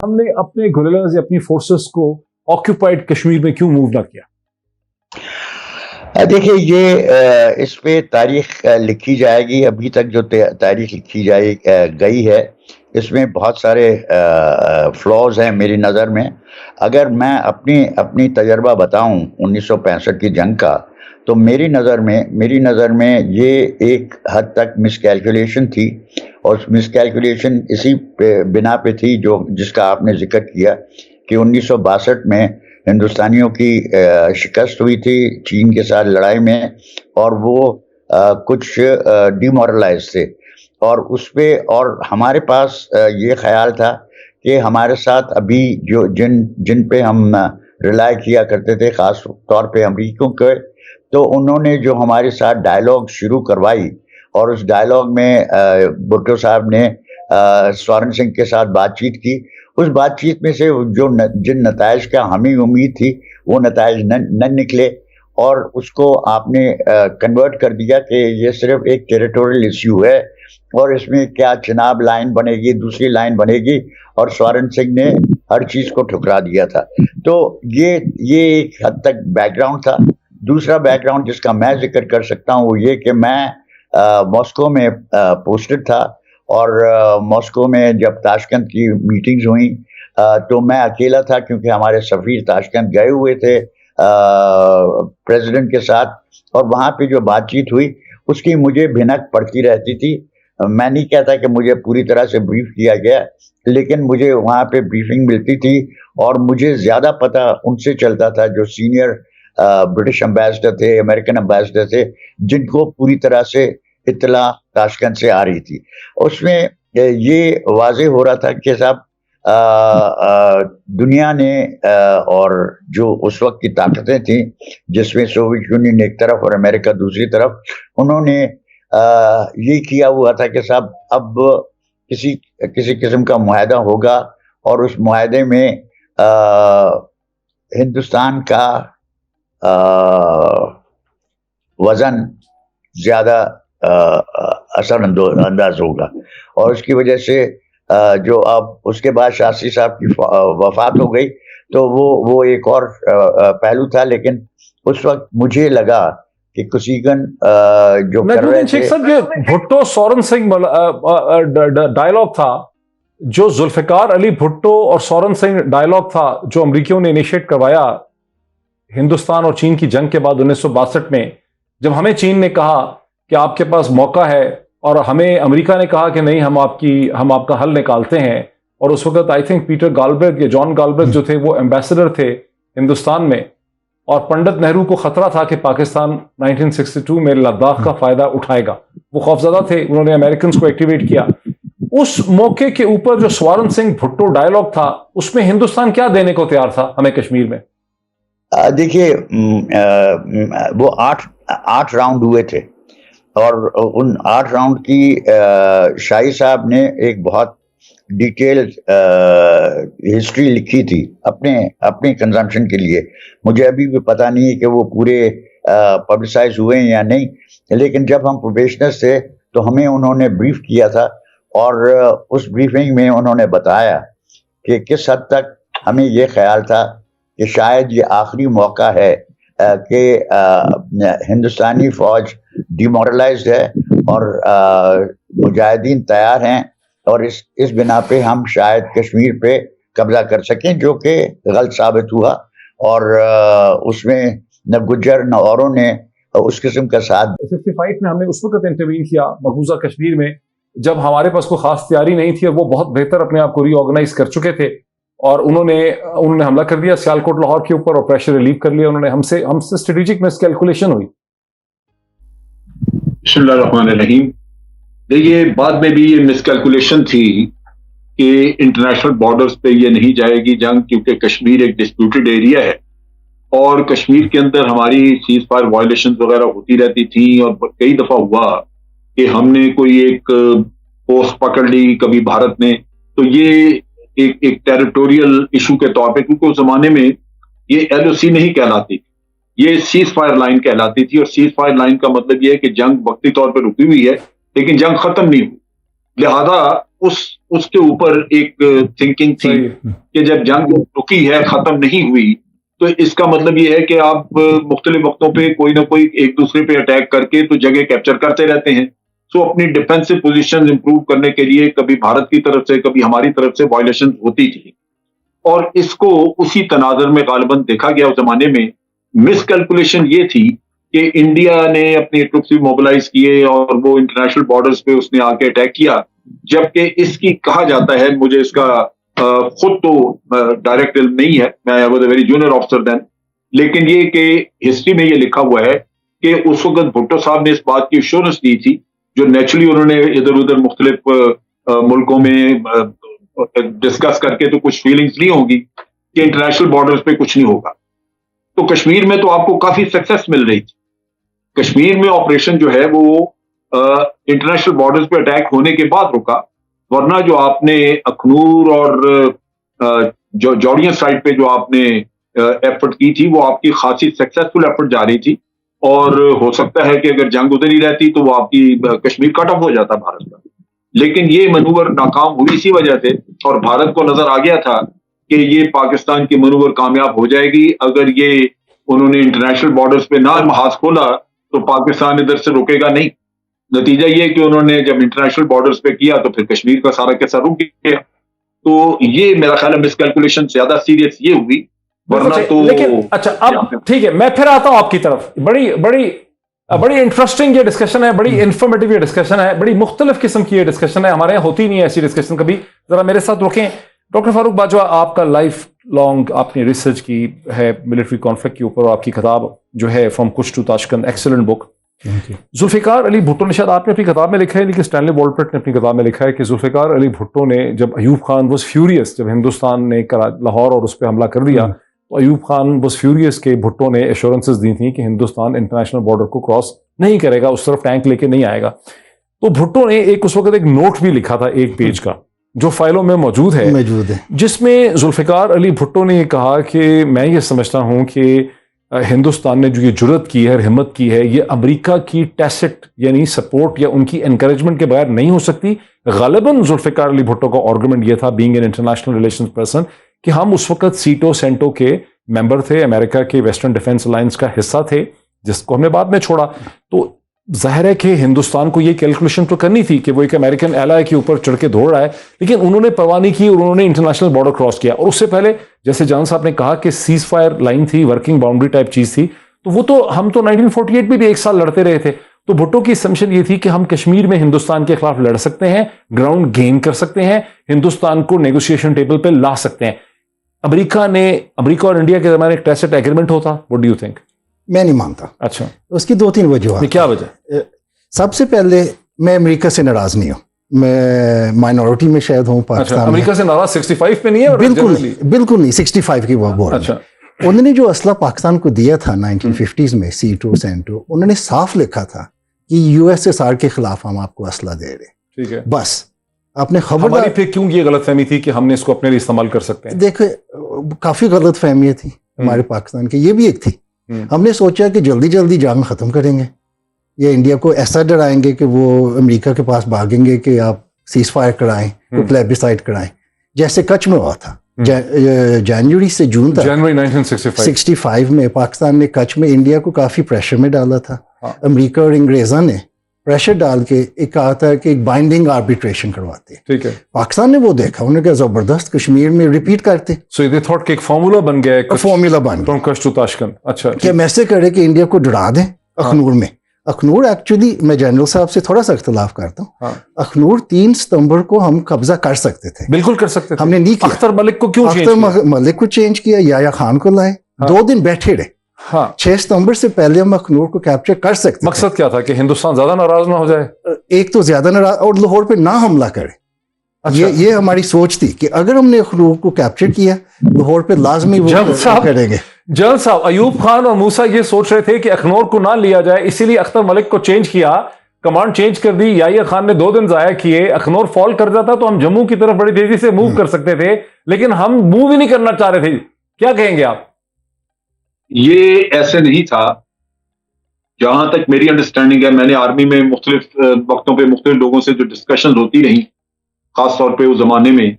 हमने अपने गुरिल्लाज या अपनी फोर्सेस को ऑक्यूपाइड कश्मीर में क्यों मूव ना किया? देखिए ये इस पे तारीख लिखी जाएगी। अभी तक जो तारीख लिखी गई है इसमें बहुत सारे फ्लॉज हैं मेरी नज़र में। अगर मैं अपनी अपनी तजर्बा बताऊं 1965 की जंग का, तो मेरी नज़र में ये एक हद तक मिसकैलकुलेशन थी, और मिसकैलकुलेशन इसी बिना पे थी जो जिसका आपने जिक्र किया कि 1962 में हिंदुस्तानियों की शिकस्त हुई थी चीन के साथ लड़ाई में, और वो कुछ डिमोरलाइज थे, और उस पे और हमारे पास ये ख्याल था कि हमारे साथ अभी जो जिन पे हम रिलाय किया करते थे, ख़ास तौर पे अमरीकियों के, तो उन्होंने जो हमारे साथ डायलॉग शुरू करवाई, और उस डायलॉग में भुट्टो साहब ने स्वर्ण सिंह के साथ बातचीत की। उस बातचीत में से जो जिन नताइज का हमें उम्मीद थी वो नताइज न निकले, और उसको आपने कन्वर्ट कर दिया कि ये सिर्फ एक टेरिटोरियल इश्यू है, और इसमें क्या चिनाब लाइन बनेगी, दूसरी लाइन बनेगी, और स्वर्ण सिंह ने हर चीज़ को ठुकरा दिया था। तो ये एक हद तक बैकग्राउंड था। दूसरा बैकग्राउंड जिसका मैं जिक्र कर सकता हूँ वो ये कि मैं मॉस्को में पोस्टेड था, और मॉस्को में जब ताशकंद की मीटिंग्स हुई तो मैं अकेला था, क्योंकि हमारे सफ़ीर ताशकंद गए हुए थे प्रेसिडेंट के साथ, और वहाँ पे जो बातचीत हुई उसकी मुझे भिनक पड़ती रहती थी। मैं नहीं कहता कि मुझे पूरी तरह से ब्रीफ किया गया, लेकिन मुझे वहाँ पे ब्रीफिंग मिलती थी, और मुझे ज़्यादा पता उनसे चलता था जो सीनियर ब्रिटिश एम्बेसडर थे, अमेरिकन एम्बेसडर थे, जिनको पूरी तरह से इत्तला ताशकंद से आ रही थी। उसमें ये वाज़े हो रहा था कि साहब दुनिया ने और जो उस वक्त की ताकतें थी, जिसमें सोवियत यूनियन एक तरफ और अमेरिका दूसरी तरफ, उन्होंने ये किया हुआ था कि साहब अब किसी किस्म का मुआहदा होगा, और उस मुआहदे में हिंदुस्तान का वज़न ज़्यादा असरअंदाज होगा, और उसकी वजह से जो अब उसके बाद शास्त्री साहब की वफात हो गई, तो वो एक और पहलू था। लेकिन उस वक्त मुझे लगा कि कुशीगन जो कर रहे थे, ये भुट्टो सोरेन सिंह डायलॉग था, जो जुल्फिकार अली भुट्टो और सोरेन सिंह डायलॉग था, जो अमरीकियों ने इनिशिएट करवाया हिंदुस्तान और चीन की जंग के बाद 1962 में, जब हमें चीन ने कहा कि आपके पास मौका है, और हमें अमेरिका ने कहा कि नहीं, हम आपका हल निकालते हैं। और उस वक्त आई थिंक पीटर गालबर्ग या जॉन गालबर्ग जो थे वो एम्बेसडर थे हिंदुस्तान में, और पंडित नेहरू को खतरा था कि पाकिस्तान 1962 में लद्दाख का फायदा उठाएगा। वो खौफजदा थे, उन्होंने अमेरिकन को एक्टिवेट किया। उस मौके के ऊपर जो स्वर्ण सिंह भुट्टो डायलॉग था, उसमें हिंदुस्तान क्या देने को तैयार था हमें कश्मीर में? देखिए वो आठ राउंड हुए थे, और उन 8 राउंड की शाही साहब ने एक बहुत डिटेल्ड हिस्ट्री लिखी थी अपने कंजम्पशन के लिए। मुझे अभी भी पता नहीं है कि वो पूरे पब्लिसाइज हुए हैं या नहीं, लेकिन जब हम प्रोफेशनल्स थे तो हमें उन्होंने ब्रीफ किया था, और उस ब्रीफिंग में उन्होंने बताया कि किस हद तक हमें ये ख्याल था कि शायद ये आखिरी मौका है कि हिंदुस्तानी फौज डिमोरलाइज्ड है, और मुजाहिदीन तैयार हैं, और इस बिना पे हम शायद कश्मीर पे कब्जा कर सकें, जो कि गलत साबित हुआ। और उसमें न गुज्जर न औरों ने उस किस्म का साथ। 65 में हमने उस वक्त इंटरवीन किया मकबूजा कश्मीर में, जब हमारे पास कोई खास तैयारी नहीं थी, और वो बहुत बेहतर अपने आप को रीऑर्गेनाइज कर चुके थे, और उन्होंने हमला कर दिया सियालकोट लाहौर के ऊपर, और प्रेशर रिलीव कर लिया उन्होंने। हमसे स्ट्रेटेजिक मिसकैलकुलेशन हुई। बिस्मिल्लाहिर्रहमानिर्रहीम। देखिए, बाद में भी ये मिसकैलकुलेशन थी कि इंटरनेशनल बॉर्डर्स पे ये नहीं जाएगी जंग, क्योंकि कश्मीर एक डिस्प्यूटेड एरिया है, और कश्मीर के अंदर हमारी सीज फायर वायलेशन वगैरह होती रहती थी, और कई दफा हुआ कि हमने कोई एक पोस्ट पकड़ ली कभी भारत ने, तो ये एक टेरिटोरियल इशू के तौर पे, क्योंकि उस जमाने में ये एलओसी नहीं कहलाती, ये सीज फायर लाइन कहलाती थी। और सीज फायर लाइन का मतलब यह है कि जंग वक्ती तौर पर रुकी हुई है, लेकिन जंग खत्म नहीं हुई। लिहाजा उसके ऊपर एक थिंकिंग थी सही। कि जब जंग रुकी है, खत्म नहीं हुई, तो इसका मतलब ये है कि आप मुख्तलिफ वक्तों पे कोई ना कोई एक दूसरे पे अटैक करके तो जगह कैप्चर करते रहते हैं। सो अपनी डिफेंसिव पोजीशन इंप्रूव करने के लिए कभी भारत की तरफ से कभी हमारी तरफ से वायलेशन होती थी, और इसको उसी तनाज़ुर में गालिबन देखा गया उस जमाने में। मिसकैलकुलेशन ये थी कि इंडिया ने अपनी ट्रुप्स भी मोबिलाइज किए और वो इंटरनेशनल बॉर्डर्स पे उसने आके अटैक किया, जबकि इसकी कहा जाता है, मुझे इसका खुद तो डायरेक्ट इल्म नहीं है, मैं was a very junior officer then, लेकिन ये कि हिस्ट्री में ये लिखा हुआ है कि उस वक्त भुट्टो साहब ने इस बात की एश्योरेंस दी थी, जो नेचुरली उन्होंने इधर उधर मुख्तलिफ मुल्कों में डिस्कस करके तो कुछ फीलिंग्स ली होंगी कि इंटरनेशनल बॉर्डर्स पे कुछ नहीं होगा। तो कश्मीर में तो आपको काफी सक्सेस मिल रही थी। कश्मीर में ऑपरेशन जो है वो इंटरनेशनल बॉर्डर्स पे अटैक होने के बाद रुका, वरना जो आपने अखनूर और जो जौड़िया साइड पे जो आपने एफर्ट की थी, वो आपकी खासी सक्सेसफुल एफर्ट जा रही थी, और हो सकता है कि अगर जंग उधर ही रहती तो वो आपकी कश्मीर कट ऑफ हो जाता भारत का। लेकिन ये मनूवर नाकाम हुई इसी वजह से, और भारत को नजर आ गया था कि ये पाकिस्तान की मनूवर कामयाब हो जाएगी, अगर ये उन्होंने इंटरनेशनल बॉर्डर्स पे ना महाज खोला तो पाकिस्तान इधर से रुकेगा नहीं। नतीजा ये कि उन्होंने जब इंटरनेशनल बॉर्डर्स पे किया तो फिर कश्मीर का सारा कैसा रुक गया। तो ये मेरा ख्याल है मिसकैलकुलेशन ज्यादा सीरियस ये हुई, वरना तो लेकिन अच्छा, अब ठीक है, मैं फिर आता हूं आपकी तरफ। बड़ी बड़ी बड़ी इंटरेस्टिंग ये डिस्कशन है, बड़ी इंफॉर्मेटिव ये डिस्कशन है, बड़ी मुख्तलिफ किस्म की ये डिस्कशन है। हमारे यहाँ होती नहीं है ऐसी डिस्कशन कभी। जरा मेरे साथ रुकें। डॉक्टर फारूक बाजवा, आपका लाइफ लॉन्ग आपने रिसर्च की है मिलिट्री कॉन्फ्लिक्ट के ऊपर, और आपकी किताब जो है from Kutch to Tashkent, excellent book. Zulfikar Ali Bhutto ने, शायद आपने अपनी किताब में लिखा है, लेकिन स्टैनली वॉलप्रेट ने अपनी किताब में लिखा है कि जुल्फिकार अली भुट्टो ने, जब अयूब खान वाज फ्यूरियस, जब हिंदुस्तान ने लाहौर और उस पर हमला कर दिया, तो अयूब खान वाज फ्यूरियस के भुट्टो ने एश्योरेंसेस दी थी कि हिंदुस्तान इंटरनेशनल बॉर्डर को क्रॉस नहीं करेगा, उस तरफ टैंक लेके नहीं आएगा। तो भुट्टो ने उस वक्त एक नोट भी लिखा था 1 पेज का, जो फाइलों में मौजूद है, जिसमें जुल्फिकार अली भुट्टो ने कहा कि मैं ये समझता हूं कि हिंदुस्तान ने जो ये जुर्रत की है, हिम्मत की है, ये अमेरिका की टैसिट यानी सपोर्ट या उनकी एनकरेजमेंट के बगैर नहीं हो सकती। गालिबन जुल्फिकार अली भुट्टो का आर्गुमेंट ये था, being an international relations person, कि हम उस वक्त सीटो सेंटो के मेंबर थे, अमेरिका के वेस्टर्न डिफेंस अलायंस का हिस्सा थे, जिसको हमने बाद में छोड़ा। तो जाहिर है कि हिंदुस्तान को ये कैलकुलेशन तो करनी थी कि वो एक अमेरिकन एलाय के ऊपर चढ़ के दौड़ रहा है, लेकिन उन्होंने परवाह नहीं की और उन्होंने इंटरनेशनल बॉर्डर क्रॉस किया। और उससे पहले, जैसे जान साहब ने कहा कि सीज फायर लाइन थी, वर्किंग बाउंड्री टाइप चीज थी, तो वो तो हम तो 1948 में भी 1 साल लड़ते रहे थे। तो भुट्टो की असम्पशन ये थी कि हम कश्मीर में हिंदुस्तान के खिलाफ लड़ सकते हैं, ग्राउंड गेन कर सकते हैं, हिंदुस्तान को नेगोशिएशन टेबल पर ला सकते हैं। अमेरिका और इंडिया के दरमियान एक टैसिट एग्रीमेंट होता, व्हाट डू यू थिंक? मैं नहीं मानता। अच्छा, उसकी 2-3 वजह। क्या वजह? सबसे पहले, मैं अमेरिका से नाराज नहीं हूँ, मैं माइनॉरिटी में शायद हूँ पाकिस्तान। अच्छा, अमेरिका से नाराज 65 पे नहीं है? बिल्कुल नहीं, 65 की वो बोल। अच्छा, उन्होंने जो असला पाकिस्तान को दिया था 1950s में, सीटो सेंटो, उन्होंने साफ लिखा था कि यूएसएसआर के खिलाफ हम आपको असला दे रहे। ठीक है, बस आपने खबरदार। फिर क्यों ये गलतफहमी थी कि हमने इसको अपने लिए इस्तेमाल कर सकते हैं? देखो, काफी गलतफहमियां थी हमारे पाकिस्तान की, ये भी एक थी। हमने सोचा कि जल्दी जल्दी जंग खत्म करेंगे, या इंडिया को ऐसा डराएंगे कि वो अमेरिका के पास भागेंगे कि आप सीज फायर कराएं, तो प्लेबिसाइड कराएं, जैसे कच्छ में हुआ था। जनवरी से जून तक, जनवरी 1965 में पाकिस्तान ने कच्छ में इंडिया को काफी प्रेशर में डाला था। अमेरिका और अंग्रेजा ने प्रेशर डाल के एक कहा था कि एक बाइंडिंग आर्बिट्रेशन करवाते। ठीक है, पाकिस्तान ने वो देखा, उन्होंने कहा जबरदस्त, कश्मीर में रिपीट करते। सो दे थॉट कि एक फार्मूला बन गया है, फार्मूला बन गया कच्छ टू ताशकंद। अच्छा, कि हम ऐसे करें कि इंडिया को डरा दें अखनूर में। अखनूर एक्चुअली, मैं जनरल साहब से थोड़ा सा इख्तलाफ करता हूँ, अखनूर 3 सितंबर को हम कब्जा कर सकते थे, बिल्कुल कर सकते थे, हमने नहीं किया। अख्तर मलिक को क्यों अख्तर मलिक को चेंज किया, याया खान को लाए, 2 दिन बैठे रहे। 6 सितंबर से पहले हम अखनूर को कैप्चर कर सकते। मकसद क्या था कि हिंदुस्तान ज्यादा नाराज ना हो जाए, एक तो ज्यादा नाराज, और लाहौर पे ना हमला करे। अच्छा। ये हमारी सोच थी कि अगर हमने अखनूर को कैप्चर किया, लाहौर पे लाजमी वो करेंगे। जनरल साहब, अयूब खान और मूसा ये सोच रहे थे कि अखनूर को ना लिया जाए, इसीलिए अख्तर मलिक को चेंज किया, कमांड चेंज कर दी। याया खान ने 2 दिन जाया किए, अखनूर फॉल कर जाता तो हम जम्मू की तरफ बड़ी तेजी से मूव कर सकते थे, लेकिन हम मूव ही नहीं करना चाह रहे थे। क्या कहेंगे आप? ये ऐसे नहीं था, जहां तक मेरी अंडरस्टैंडिंग है। मैंने आर्मी में मुख्तलिफ वक्तों पे मुख्तलिफ लोगों से जो डिस्कशन होती रही, खासतौर पे उस जमाने में,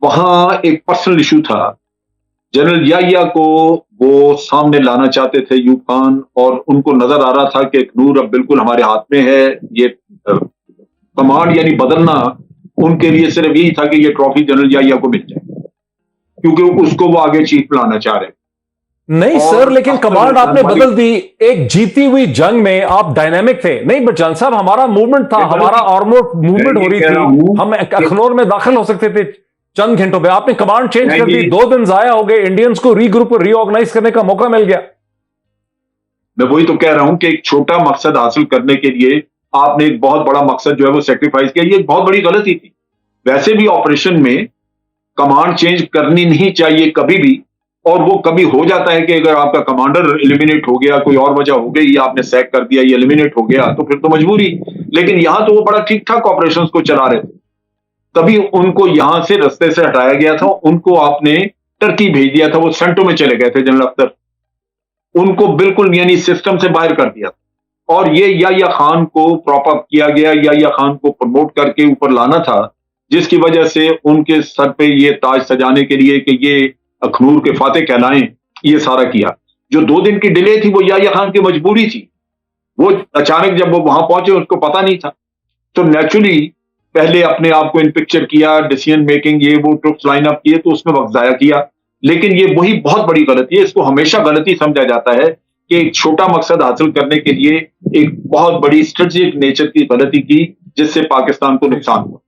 वहां एक पर्सनल इशू था। जनरल याहिया को वो सामने लाना चाहते थे यूब खान, और उनको नजर आ रहा था कि अखनूर अब बिल्कुल हमारे हाथ में है। ये कमांड यानी बदलना उनके लिए सिर्फ यही था कि ये ट्रॉफी जनरल याहिया को मिल जाए, क्योंकि उसको वो आगे चीफ बनाना चाह रहे। नहीं सर, लेकिन कमांड आपने बदल दी। एक जीती हुई जंग में आप डायनेमिक थे। नहीं बट जान साहब, हमारा मूवमेंट था, हमारा आर्मोर मूवमेंट हो रही थी, हम अखनौर में दाखिल हो सकते थे चंद घंटों में। आपने कमांड चेंज कर दी, 2 दिन जाया हो गए, इंडियंस को रीग्रुप और रीऑर्गेनाइज करने का मौका मिल गया। मैं वही तो कह रहा हूं कि एक छोटा मकसद हासिल करने के लिए आपने एक बहुत बड़ा मकसद जो है वो सेक्रीफाइस किया। ये एक बहुत बड़ी गलती थी। वैसे भी ऑपरेशन में कमांड चेंज करनी नहीं चाहिए कभी भी, और वो कभी हो जाता है कि अगर आपका कमांडर एलिमिनेट हो गया, कोई और वजह हो गई, आपने सैक कर दिया, ये एलिमिनेट हो गया, तो फिर तो मजबूरी। लेकिन यहां तो वो बड़ा ठीक ठाक ऑपरेशंस को चला रहे थे, तभी उनको यहां से रास्ते से हटाया गया था। उनको आपने टर्की भेज दिया था, वो सेंटो में चले गए थे जनरल अख्तर, उनको बिल्कुल यानी सिस्टम से बाहर कर दिया था। और ये याहिया खान को प्रॉप अप किया गया, याहिया खान को प्रमोट करके ऊपर लाना था, जिसकी वजह से उनके सर पे ये ताज सजाने के लिए कि ये अखनूर के फाते कहलाएं, ये सारा किया। जो 2 दिन की डिले थी वो याहिया खान की मजबूरी थी। वो अचानक जब वो वहां पहुंचे उसको पता नहीं था, तो नेचुरली पहले अपने आप को इन पिक्चर किया, डिसीजन मेकिंग ये वो ट्रुप्स लाइन अप किए, तो उसमें वक्त जाया किया। लेकिन ये वही बहुत बड़ी गलती है। इसको हमेशा गलती समझा जाता है कि एक छोटा मकसद हासिल करने के लिए एक बहुत बड़ी स्ट्रेटेजिक नेचर की गलती की, जिससे पाकिस्तान को नुकसान हुआ।